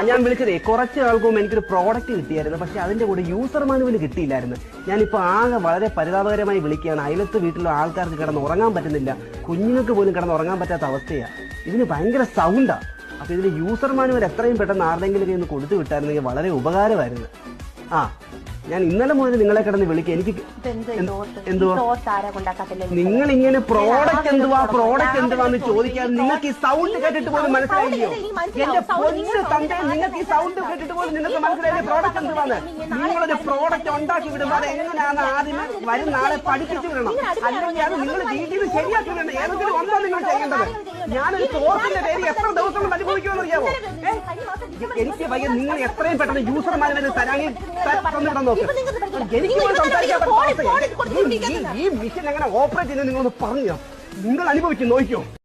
ഞാൻ വിളിച്ചതേ കുറച്ച് ആൾക്കും എനിക്കൊരു പ്രോഡക്റ്റ് കിട്ടിയായിരുന്നു. പക്ഷെ അതിന്റെ കൂടെ യൂസർ മാനുവൽ കിട്ടിയില്ലായിരുന്നു. ഞാനിപ്പോ ആകെ വളരെ പരിതാപകരമായി വിളിക്കുകയാണ്. അയലത്ത് വീട്ടിലുള്ള ആൾക്കാർക്ക് കിടന്ന് ഉറങ്ങാൻ പറ്റുന്നില്ല. കുഞ്ഞുങ്ങൾക്ക് പോലും കിടന്ന് ഉറങ്ങാൻ പറ്റാത്ത അവസ്ഥയാണ്. ഇതിന് ഭയങ്കര സൗണ്ടാ. അപ്പൊ ഇതിന് യൂസർ മാനുവൽ എത്രയും പെട്ടെന്ന് ആരുടെങ്കിലും ഒന്ന് കൊടുത്തു വിട്ടായിരുന്നെങ്കിൽ വളരെ ഉപകാരമായിരുന്നു. ഞാൻ ഇന്നലെ മുതൽ നിങ്ങളെ കിടന്ന് വിളിക്കുക. എനിക്ക് എന്തുവാ നിങ്ങൾ ഇങ്ങനെ പ്രോഡക്റ്റ് എന്തുവാന്ന് ചോദിക്കാതെ നിങ്ങൾക്ക് ഈ സൗണ്ട് കേട്ടിട്ട് പോലും മനസ്സിലായില്ലയോ? എന്റെ പൊന്നു തന്റെ നിങ്ങൾക്ക് ഈ സൗണ്ട് കേട്ടിട്ട് പോലും നിങ്ങൾക്ക് മനസ്സിലായില്ലേ പ്രോഡക്റ്റ് എന്തുവാന്ന്? നിങ്ങളൊരു പ്രോഡക്റ്റ് ഉണ്ടാക്കി വിടുമ്പോൾ അത് എങ്ങനെയാണ് ആദ്യമേ വരും നാളെ പഠിപ്പിച്ചു വിടണം. അല്ലെങ്കിൽ അത് നിങ്ങൾ രീതിയിൽ ശരിയാക്കി വിടണം. ഏതെങ്കിലും ഒന്നോ നിങ്ങൾ ചെയ്യേണ്ടത്. ഞാനൊരു കോഴ്സിന്റെ പേര് എത്ര ദിവസം കൊണ്ട് അനുഭവിക്കുമെന്ന് അറിയാമോ? എനിക്ക് വയ്യ. നിങ്ങൾ എത്രയും പെട്ടെന്ന് യൂസർ മാനുവൽ തരാങ്ങി തന്നിടാൻ നോക്ക്. എനിക്ക് സംസാരിക്കാൻ ഈ മിഷൻ എങ്ങനെ ഓപ്പറേറ്റ് ചെയ്യുന്നത് നിങ്ങളൊന്ന് പറഞ്ഞു. നിങ്ങൾ അനുഭവിച്ചു നോക്കിയോ?